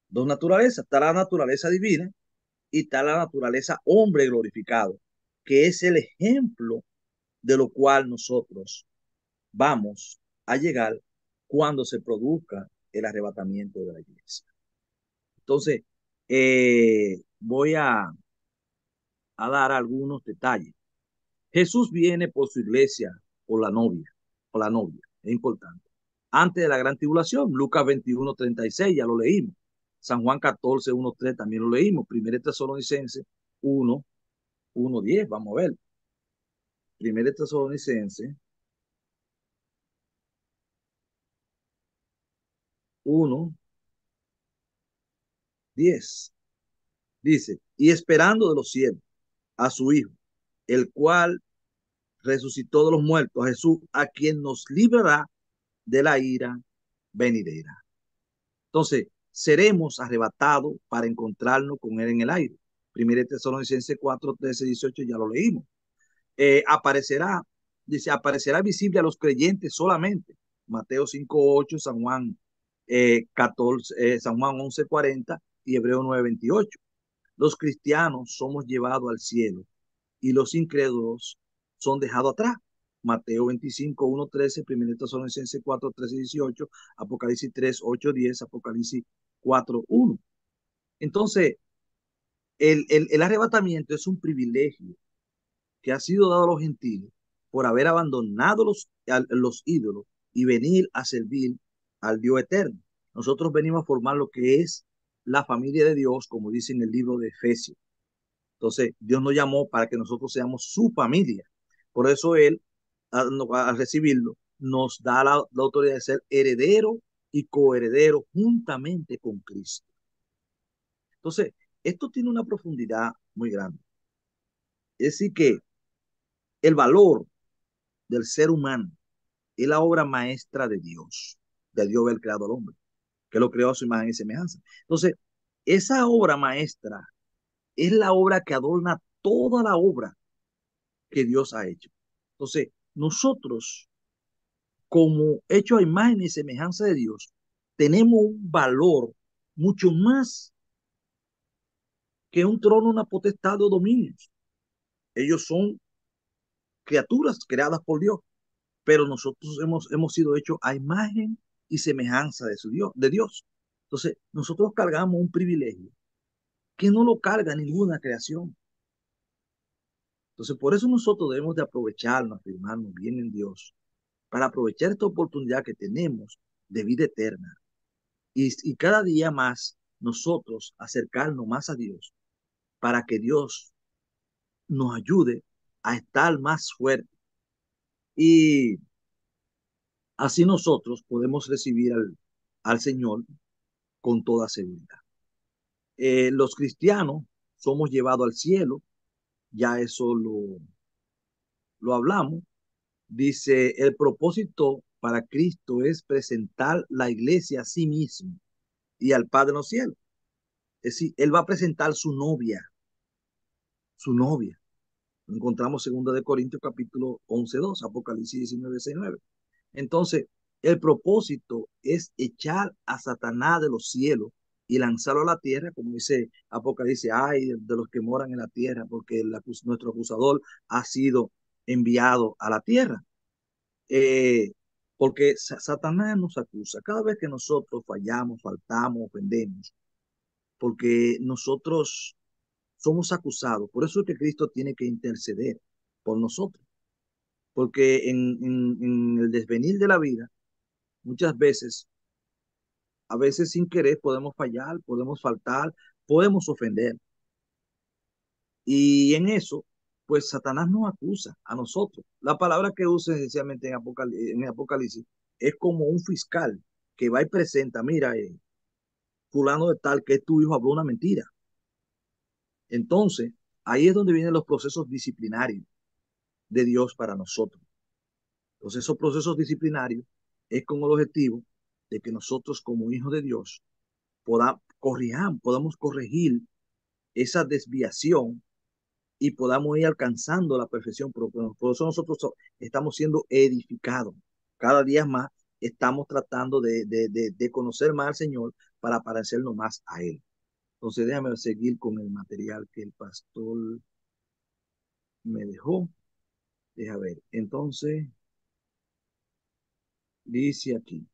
Dos naturalezas. Está la naturaleza divina y está la naturaleza hombre glorificado, que es el ejemplo de lo cual nosotros vamos a llegar cuando se produzca el arrebatamiento de la iglesia. Entonces, voy a dar algunos detalles. Jesús viene por su iglesia, por la novia, es importante. Antes de la gran tribulación, Lucas 21:36, ya lo leímos. San Juan 14:1-3 también lo leímos. Primera Tesalonicenses 1:10, vamos a ver. Primera Tesalonicenses 1:10. Dice, y esperando de los cielos a su Hijo, el cual resucitó de los muertos, a Jesús, a quien nos librará de la ira venidera. Entonces, seremos arrebatados para encontrarnos con Él en el aire. Primera Tesalonicenses 4:13-18, ya lo leímos. Aparecerá, dice, aparecerá visible a los creyentes solamente. Mateo 5:8, San Juan 14, San Juan 11:40 y Hebreo 9:28. Los cristianos somos llevados al cielo y los incrédulos son dejados atrás. Mateo 25:1-13, 1 Tesalonicenses 4:13-18, Apocalipsis 3:8-10, Apocalipsis 4:1. Entonces, el arrebatamiento es un privilegio que ha sido dado a los gentiles por haber abandonado los ídolos y venir a servir al Dios eterno. Nosotros venimos a formar lo que es la familia de Dios, como dice en el libro de Efesios. Entonces, Dios nos llamó para que nosotros seamos su familia. Por eso Él, al recibirlo, nos da la autoridad de ser heredero y coheredero juntamente con Cristo. Entonces, esto tiene una profundidad muy grande. Es decir, que el valor del ser humano es la obra maestra de Dios haber creado al hombre, que lo creó a su imagen y semejanza. Entonces, esa obra maestra es la obra que adorna toda la obra que Dios ha hecho. Entonces, nosotros, como hechos a imagen y semejanza de Dios, tenemos un valor mucho más que un trono, una potestad o dominios. Ellos son criaturas creadas por Dios, pero nosotros hemos sido hechos a imagen y semejanza de su Dios, de Dios. Entonces, nosotros cargamos un privilegio que no lo carga ninguna creación. Entonces, por eso nosotros debemos de aprovecharnos, afirmarnos bien en Dios, para aprovechar esta oportunidad que tenemos de vida eterna y cada día más nosotros acercarnos más a Dios para que Dios nos ayude a estar más fuerte. Y Así nosotros podemos recibir al Señor con toda seguridad. Los cristianos somos llevados al cielo, ya eso lo hablamos. Dice, el propósito para Cristo es presentar la iglesia a sí mismo y al Padre en los cielos. Es decir, Él va a presentar su novia, su novia. Lo encontramos en 2 de Corintios capítulo 11:2, Apocalipsis 19:6-9. Entonces, el propósito es echar a Satanás de los cielos y lanzarlo a la tierra, como dice Apocalipsis, ay de los que moran en la tierra, porque nuestro acusador ha sido enviado a la tierra. Eh, porque Satanás nos acusa cada vez que nosotros fallamos, faltamos, ofendemos, porque nosotros somos acusados. Por eso es que Cristo tiene que interceder por nosotros, porque en el desvenir de la vida, muchas veces, a veces sin querer, podemos fallar, podemos faltar, podemos ofender. Y en eso, pues Satanás nos acusa a nosotros. La palabra que usa esencialmente en Apocalipsis es como un fiscal que va y presenta, mira, fulano de tal que tu hijo habló una mentira. Entonces, ahí es donde vienen los procesos disciplinarios de Dios para nosotros. Entonces, esos procesos disciplinarios es con el objetivo de que nosotros como hijos de Dios podamos corregir esa desviación y podamos ir alcanzando la perfección. Por eso nosotros estamos siendo edificados. Cada día más estamos tratando de conocer más al Señor para parecernos más a Él. Entonces déjame seguir con el material que el pastor me dejó. Deja ver. Entonces, dice aquí,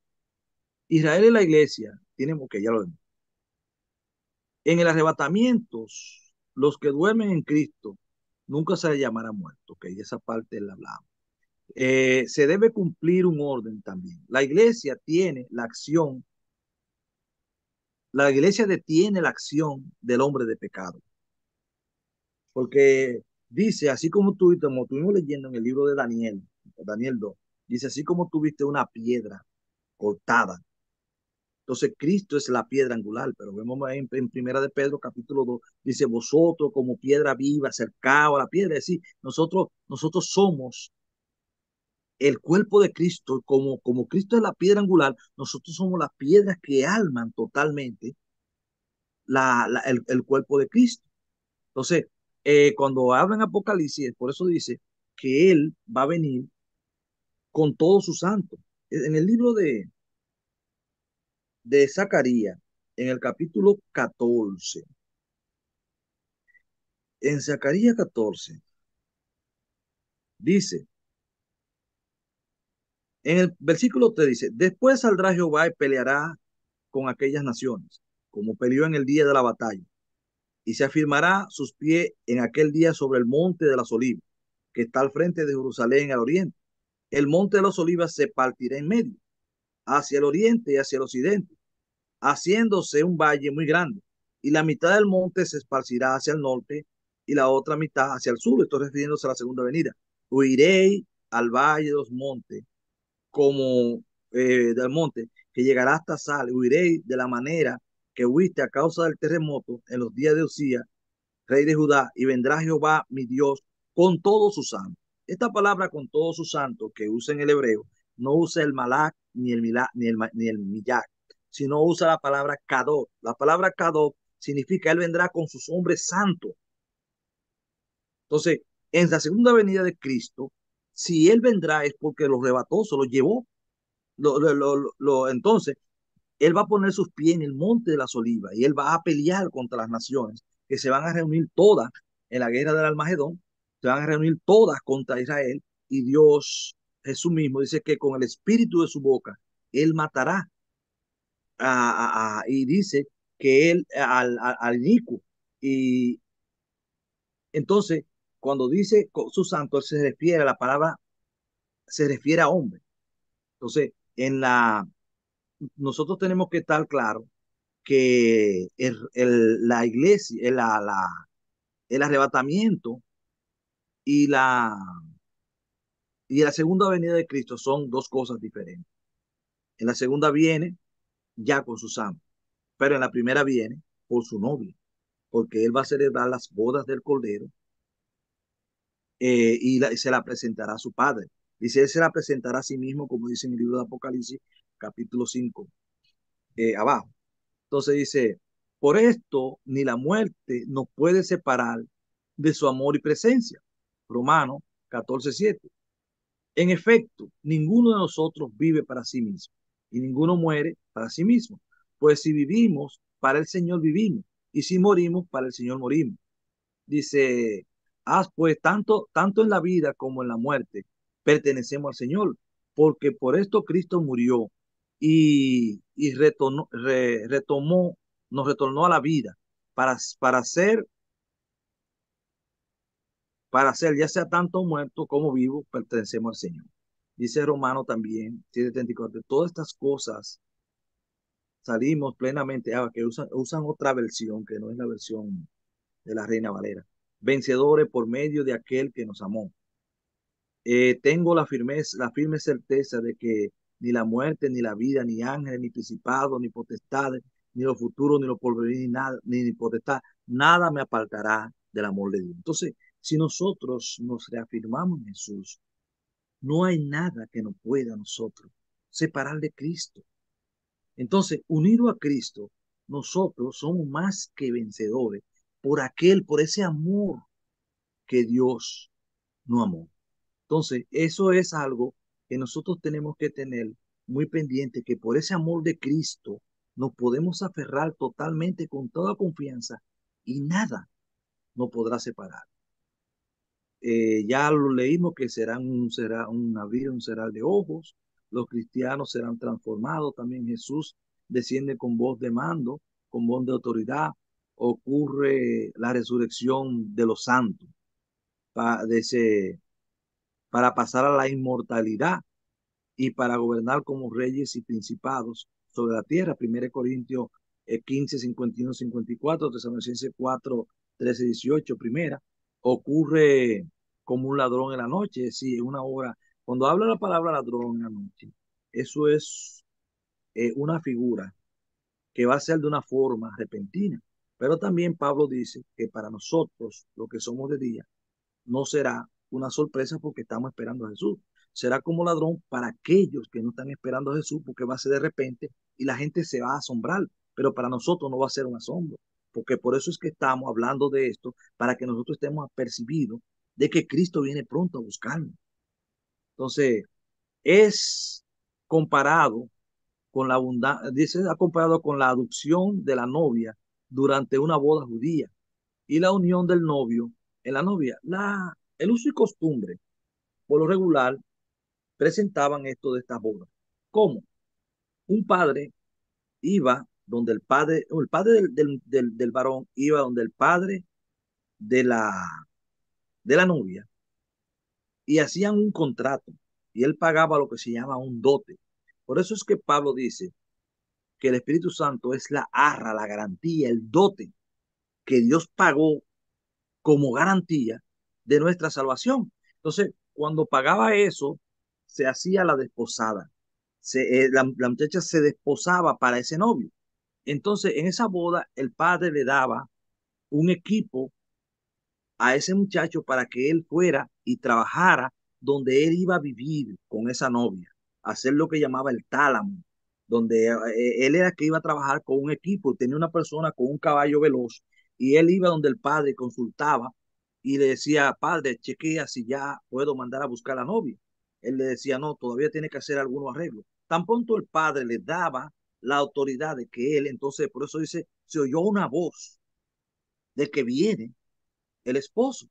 Israel y la iglesia tienen, ok, ya lo vemos. En el arrebatamiento, los que duermen en Cristo nunca se les llamará muerto. Ok, esa parte la hablamos. Se debe cumplir un orden también. La iglesia detiene la acción del hombre de pecado, porque dice, así como estuvimos leyendo en el libro de Daniel, Daniel 2, dice, así como tuviste una piedra cortada, entonces Cristo es la piedra angular, pero vemos en Primera de Pedro capítulo 2, dice, vosotros como piedra viva, cercado a la piedra, es decir, nosotros somos el cuerpo de Cristo, como Cristo es la piedra angular, nosotros somos las piedras que alman totalmente el cuerpo de Cristo. Entonces, cuando habla en Apocalipsis, por eso dice que Él va a venir con todos sus santos. En el libro de Zacarías, en el capítulo 14, en Zacarías 14, dice, en el versículo 3 dice, después saldrá Jehová y peleará con aquellas naciones, como peleó en el día de la batalla y se afirmará sus pies en aquel día sobre el monte de las olivas, que está al frente de Jerusalén al oriente. El monte de las olivas se partirá en medio, hacia el oriente y hacia el occidente, haciéndose un valle muy grande. Y la mitad del monte se esparcirá hacia el norte y la otra mitad hacia el sur. Estoy refiriéndose a la segunda venida. Huiréis al valle de los montes, como del monte, que llegará hasta Sal. Huiréis de la manera que huiste a causa del terremoto en los días de Usías, rey de Judá, y vendrá Jehová mi Dios con todos sus santos. Esta palabra con todos sus santos que usa en el hebreo, no usa el malak ni el milak ni el miyak, sino usa la palabra kadot. La palabra kadot significa él vendrá con sus hombres santos. Entonces, en la segunda venida de Cristo, si él vendrá es porque los arrebató, se los llevó. Entonces, él va a poner sus pies en el monte de las olivas y él va a pelear contra las naciones que se van a reunir todas en la guerra del Almagedón, se van a reunir todas contra Israel y Dios, Jesús mismo, dice que con el espíritu de su boca, él matará y dice que él al inicuo. Y entonces, cuando dice su santo, él se refiere a la palabra, se refiere a hombre. Entonces, nosotros tenemos que estar claros que la iglesia, el arrebatamiento y la segunda venida de Cristo son dos cosas diferentes. En la segunda viene ya con sus amos, pero en la primera viene por su novia, porque él va a celebrar las bodas del Cordero y se la presentará a su padre. Dice, él se la presentará a sí mismo, como dice en el libro de Apocalipsis, capítulo 5 abajo. Entonces dice, por esto ni la muerte nos puede separar de su amor y presencia. Romano 14:7. En efecto, ninguno de nosotros vive para sí mismo y ninguno muere para sí mismo. Pues si vivimos, para el Señor vivimos, y si morimos, para el Señor morimos. Dice, pues tanto en la vida como en la muerte pertenecemos al Señor, porque por esto Cristo murió y nos retornó a la vida para, para ser, para ser ya sea tanto muerto como vivo, pertenecemos al Señor. Dice Romano también, 7:34, todas estas cosas salimos plenamente, que usan otra versión, que no es la versión de la Reina Valera, vencedores por medio de aquel que nos amó. Tengo la firme certeza de que ni la muerte, ni la vida, ni ángeles, ni principados, ni potestades, ni lo futuro, ni lo porvenir, ni nada, ni potestad, nada me apartará del amor de Dios. Entonces, si nosotros nos reafirmamos en Jesús, no hay nada que nos pueda a nosotros separar de Cristo. Entonces, unido a Cristo, nosotros somos más que vencedores por ese amor que Dios nos amó. Entonces, eso es algo que nosotros tenemos que tener muy pendiente, que por ese amor de Cristo nos podemos aferrar totalmente con toda confianza y nada nos podrá separar. Ya lo leímos que será un abrir, un cerrar de ojos, los cristianos serán transformados, también Jesús desciende con voz de mando, con voz de autoridad, ocurre la resurrección de los santos de ese, para pasar a la inmortalidad y para gobernar como reyes y principados sobre la tierra. 1 Corintios 15, 51, 54, Tesalonicenses 4, 13, 18, primera. Ocurre como un ladrón en la noche, sí, en una hora. Cuando habla la palabra ladrón en la noche, eso es una figura que va a ser de una forma repentina. Pero también Pablo dice que para nosotros, los que somos de día, no será una sorpresa porque estamos esperando a Jesús. Será como ladrón para aquellos que no están esperando a Jesús porque va a ser de repente y la gente se va a asombrar, pero para nosotros no va a ser un asombro, porque por eso es que estamos hablando de esto, para que nosotros estemos apercibidos de que Cristo viene pronto a buscarnos. Entonces, es comparado con la abundancia, dice, ha comparado con la adopción de la novia durante una boda judía y la unión del novio en la novia. El uso y costumbre, por lo regular, presentaban esto de estas bodas. ¿Cómo? Un padre iba donde o el padre del varón iba donde el padre de la, de la novia y hacían un contrato y él pagaba lo que se llama un dote. Por eso es que Pablo dice que el Espíritu Santo es la arra, la garantía, el dote que Dios pagó como garantía de nuestra salvación. Entonces, cuando pagaba eso, se hacía la desposada. La muchacha se desposaba para ese novio. Entonces, en esa boda, el padre le daba un equipo a ese muchacho para que él fuera y trabajara donde él iba a vivir con esa novia, hacer lo que llamaba el tálamo, donde él era que iba a trabajar con un equipo, tenía una persona con un caballo veloz y él iba donde el padre consultaba y le decía, padre, chequea si ya puedo mandar a buscar a la novia. Él le decía, no, todavía tiene que hacer algunos arreglos. Tan pronto el padre le daba la autoridad de que él, entonces, por eso dice, se oyó una voz de que viene el esposo,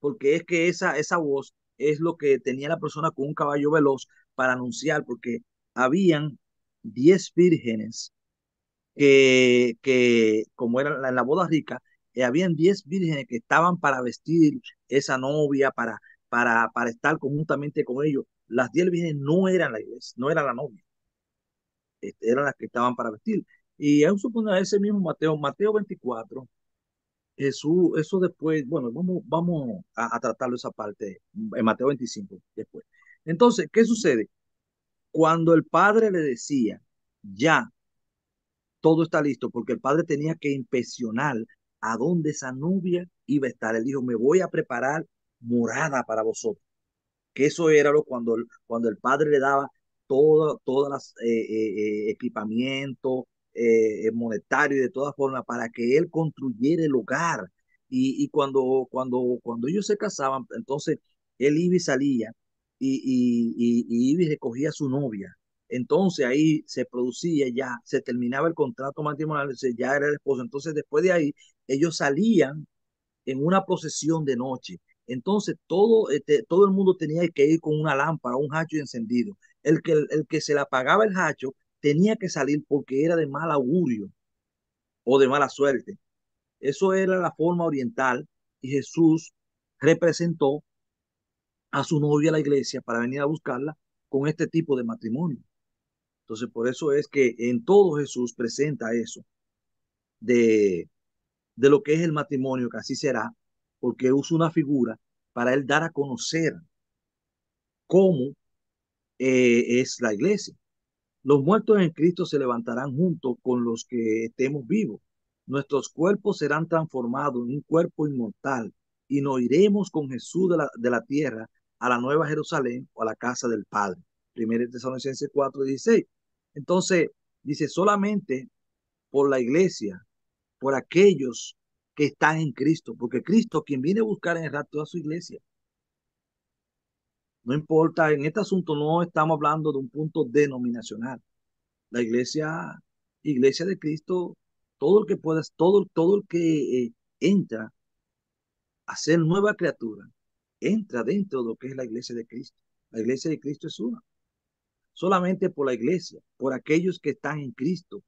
porque es que esa voz es lo que tenía la persona con un caballo veloz para anunciar, porque habían 10 vírgenes como era en la boda rica, habían 10 vírgenes que estaban para vestir esa novia, para estar conjuntamente con ellos. Las 10 vírgenes no eran la iglesia, no era la novia, eran las que estaban para vestir. Y aún suponer ese mismo Mateo 24, Jesús, eso después, bueno, vamos a tratarlo esa parte en Mateo 25 después. Entonces, ¿qué sucede? Cuando el padre le decía, ya, todo está listo, porque el padre tenía que inspeccionar a dónde esa novia iba a estar. Él dijo, me voy a preparar morada para vosotros, que eso era lo cuando el padre le daba todas las equipamiento monetario y de todas formas para que él construyera el hogar. Y cuando ellos se casaban, entonces él iba y salía y iba y recogía a su novia. Entonces ahí se producía ya, se terminaba el contrato matrimonial, ya era el esposo. Entonces después de ahí, ellos salían en una procesión de noche. Entonces todo el mundo tenía que ir con una lámpara, un hacho encendido. El que se le apagaba el hacho tenía que salir porque era de mal augurio o de mala suerte. Eso era la forma oriental y Jesús representó a su novia a la iglesia para venir a buscarla con este tipo de matrimonio. Entonces por eso es que en todo Jesús presenta eso de, de lo que es el matrimonio, que así será, porque usa una figura para él dar a conocer cómo es la iglesia. Los muertos en Cristo se levantarán junto con los que estemos vivos. Nuestros cuerpos serán transformados en un cuerpo inmortal y nos iremos con Jesús de la tierra a la nueva Jerusalén o a la casa del Padre. 1 Tesalonicenses 4:16. Entonces, dice, solamente por la iglesia, por aquellos que están en Cristo, porque Cristo, quien viene a buscar en el rapto a su iglesia, no importa, en este asunto no estamos hablando de un punto denominacional. La iglesia de Cristo, todo el que pueda, todo el que entra a ser nueva criatura, entra dentro de lo que es la iglesia de Cristo. La iglesia de Cristo es una. Solamente por la iglesia, por aquellos que están en Cristo.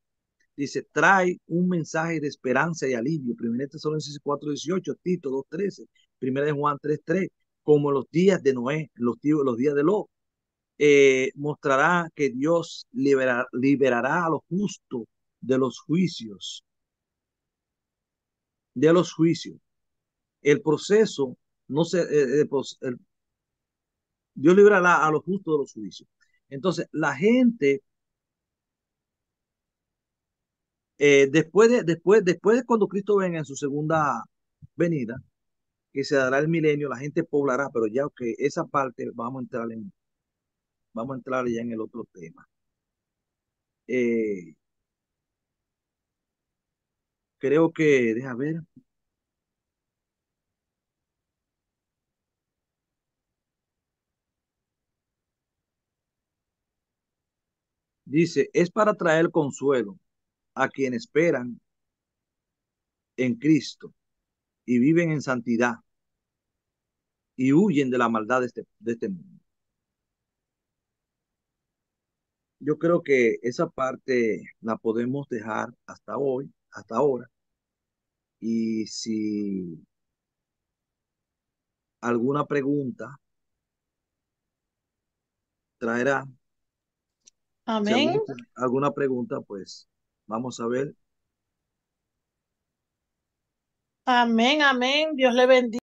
Dice, trae un mensaje de esperanza y alivio. 1 Tesalonicenses 4:18, Tito 2:13, 1 de Juan 3:3, como los días de Noé, los días de Lot. Mostrará que Dios liberará a los justos de los juicios, de los juicios. El proceso, no se, Dios liberará a los justos de los juicios. Entonces, la gente, después de cuando Cristo venga en su segunda venida, que se dará el milenio, la gente poblará, pero ya que esa parte vamos a entrar ya en el otro tema. Eh, Creo que, deja ver, dice, es para traer consuelo a quienes esperan en Cristo y viven en santidad y huyen de la maldad de este mundo. Yo creo que esa parte la podemos dejar hasta hoy, hasta ahora, y si alguna pregunta traerá, si Amén. alguna pregunta, pues vamos a ver. Amén, amén. Dios le bendiga.